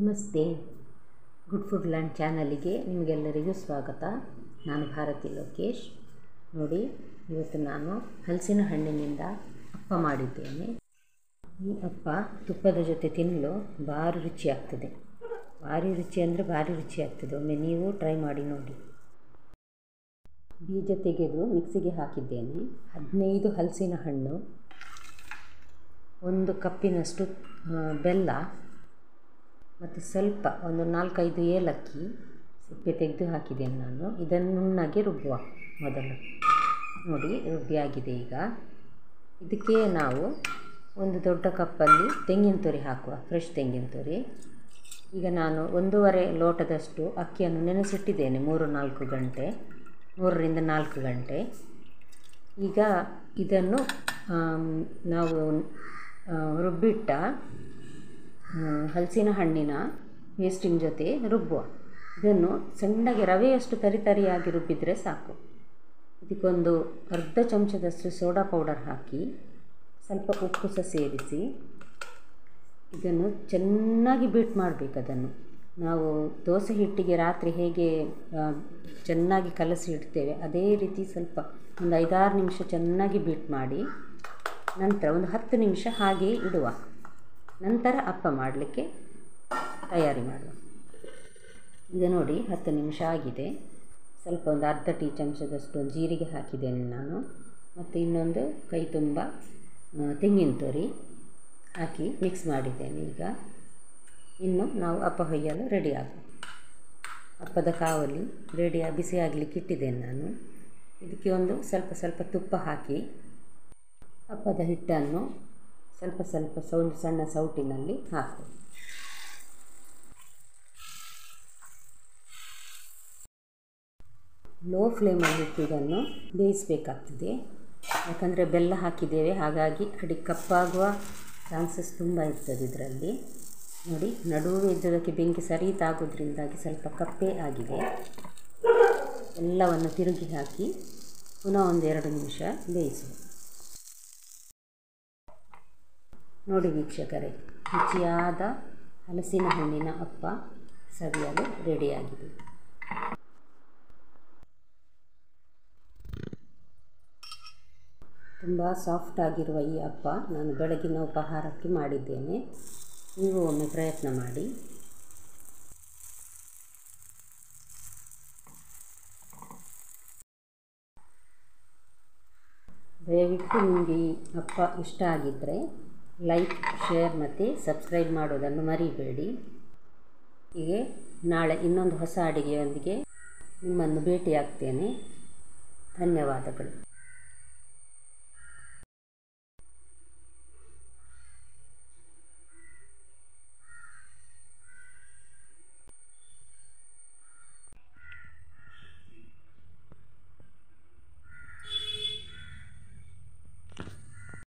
ನಮಸ್ತೆ. Good food land ಚಾನಲಿಗೆ ನಿಮಗೆಲ್ಲರಿಗೂ ಸ್ವಾಗತ. ನಾನು ಭಾರತಿ ಲೋಕೇಶ್. ನೋಡಿ, ಇವತ್ತು ನಾನು ಹಲಸಿನ ಹಣ್ಣಿನಿಂದ ಅಪ್ಪ ಮಾಡಿದ್ದೇನೆ. ಈ ಅಪ್ಪ ತುಪ್ಪದ ಜೊತೆ ತಿನ್ನಲು ಭಾರಿ ರುಚಿಯಾಗ್ತದೆ. ಭಾರಿ ರುಚಿ ಅಂದರೆ ಭಾರಿ ರುಚಿಯಾಗ್ತದೆ. ಒಮ್ಮೆ ನೀವು ಟ್ರೈ ಮಾಡಿ ನೋಡಿ. ಬೀಜ ತೆಗೆದು ಮಿಕ್ಸಿಗೆ ಹಾಕಿದ್ದೇನೆ. 15 ಹಲಸಿನ ಹಣ್ಣು, 1 ಕಪ್ಪಿನಷ್ಟು ಬೆಲ್ಲ ಮತ್ತು ಸ್ವಲ್ಪ ಒಂದು 4-5 ಏಲಕ್ಕಿ ಸಿಪ್ಪೆ ತೆಗೆದು ಹಾಕಿದ್ದೇನೆ ನಾನು. ಇದನ್ನು ನುಣ್ಣಗೆ ರುಬ್ಬುವ ಮೊದಲು. ನೋಡಿ, ರುಬ್ಬಿಯಾಗಿದೆ. ಈಗ ಇದಕ್ಕೆ ನಾವು ಒಂದು ದೊಡ್ಡ ಕಪ್ಪಲ್ಲಿ ತೆಂಗಿನ ತುರಿ ಹಾಕುವ, ಫ್ರೆಶ್ ತೆಂಗಿನ ತುರಿ. ಈಗ ನಾನು 1.5 ಲೋಟದಷ್ಟು ಅಕ್ಕಿಯನ್ನು ನೆನೆಸಿಟ್ಟಿದ್ದೇನೆ 3-4 ಗಂಟೆ, 3ರಿಂದ 4 ಗಂಟೆ. ಈಗ ಇದನ್ನು ನಾವು ರುಬ್ಬಿಟ್ಟ ಹಲಸಿನ ಹಣ್ಣಿನ ಪೇಸ್ಟಿನ ಜೊತೆ ರುಬ್ಬುವ. ಇದನ್ನು ಸಣ್ಣಗೆ ರವೆಯಷ್ಟು ತರಿಯಾಗಿ ರುಬ್ಬಿದರೆ ಸಾಕು. ಇದಕ್ಕೊಂದು ಅರ್ಧ ಚಮಚದಷ್ಟು ಸೋಡಾ ಪೌಡರ್ ಹಾಕಿ ಸ್ವಲ್ಪ ಉಪ್ಪು ಸಹ ಸೇರಿಸಿ ಇದನ್ನು ಚೆನ್ನಾಗಿ ಬೀಟ್ ಮಾಡಬೇಕು. ಅದನ್ನು ನಾವು ದೋಸೆ ಹಿಟ್ಟಿಗೆ ರಾತ್ರಿ ಹೇಗೆ ಚೆನ್ನಾಗಿ ಕಲಸಿ ಇಡ್ತೇವೆ ಅದೇ ರೀತಿ ಸ್ವಲ್ಪ ಒಂದು 5-6 ನಿಮಿಷ ಚೆನ್ನಾಗಿ ಬೀಟ್ ಮಾಡಿ ನಂತರ ಒಂದು 10 ನಿಮಿಷ ಹಾಗೆ ಇಡುವ. ನಂತರ ಅಪ್ಪ ಮಾಡಲಿಕ್ಕೆ ತಯಾರಿ ಮಾಡುವ. ಈಗ ನೋಡಿ, 10 ನಿಮಿಷ ಆಗಿದೆ. ಸ್ವಲ್ಪ ಒಂದು ಅರ್ಧ ಟೀ ಚಮಚದಷ್ಟು ಜೀರಿಗೆ ಹಾಕಿದ್ದೇನೆ ನಾನು, ಮತ್ತು ಇನ್ನೊಂದು ಕೈ ತುಂಬ ತೆಂಗಿನ ತುರಿ ಹಾಕಿ ಮಿಕ್ಸ್ ಮಾಡಿದ್ದೇನೆ. ಈಗ ಇನ್ನು ನಾವು ಅಪ್ಪ ಹೊಯ್ಯಲು ರೆಡಿ ಆಗುವ. ಅಪ್ಪದ ಕಾವಲಿ ಬಿಸಿ ಆಗಲಿಕ್ಕೆ ಇಟ್ಟಿದ್ದೇನೆ ನಾನು. ಇದಕ್ಕೆ ಒಂದು ಸ್ವಲ್ಪ ತುಪ್ಪ ಹಾಕಿ ಅಪ್ಪದ ಹಿಟ್ಟನ್ನು ಸ್ವಲ್ಪ ಒಂದು ಸಣ್ಣ ಸೌಟಿನಲ್ಲಿ ಹಾಕು. ಲೋ ಫ್ಲೇಮಲ್ಲಿ ಇಟ್ಟು ಇದನ್ನು ಬೇಯಿಸಬೇಕಾಗ್ತದೆ. ಯಾಕಂದರೆ ಬೆಲ್ಲ ಹಾಕಿದ್ದೇವೆ, ಹಾಗಾಗಿ ಅಡಿ ಕಪ್ಪಾಗುವ ಚಾನ್ಸಸ್ ತುಂಬ ಇರ್ತದೆ ಇದರಲ್ಲಿ. ನೋಡಿ, ನಡುವೆ ಇದ್ದದಕ್ಕೆ ಬೆಂಕಿ ಸರಿತಾಗೋದ್ರಿಂದಾಗಿ ಸ್ವಲ್ಪ ಕಪ್ಪೇ ಆಗಿದೆ. ಎಲ್ಲವನ್ನು ತಿರುಗಿ ಹಾಕಿ ಪುನಃ 1-2 ನಿಮಿಷ ಬೇಯಿಸುವ. ನೋಡಿ ವೀಕ್ಷಕರೇ, ರುಚಿಯಾದ ಹಲಸಿನ ಹಣ್ಣಿನ ಅಪ್ಪ ಸವಿಯಲು ರೆಡಿಯಾಗಿದೆ. ತುಂಬ ಸಾಫ್ಟಾಗಿರುವ ಈ ಅಪ್ಪ ನಾನು ಬೆಳಗಿನ ಉಪಹಾರಕ್ಕೆ ಮಾಡಿದ್ದೇನೆ. ನೀವು ಒಮ್ಮೆ ಪ್ರಯತ್ನ ಮಾಡಿ. ದಯವಿಟ್ಟು ನಿಮಗೆ ಈ ಅಪ್ಪ ಇಷ್ಟ ಆಗಿದ್ದರೆ ಲೈಕ್, ಶೇರ್ ಮತ್ತು ಸಬ್ಸ್ಕ್ರೈಬ್ ಮಾಡೋದನ್ನು ಮರಿಬೇಡಿ. ಹೀಗೆ ನಾಳೆ ಇನ್ನೊಂದು ಹೊಸ ಅಡುಗೆಯೊಂದಿಗೆ ನಿಮ್ಮನ್ನು ಭೇಟಿಯಾಗ್ತೇನೆ. ಧನ್ಯವಾದಗಳು.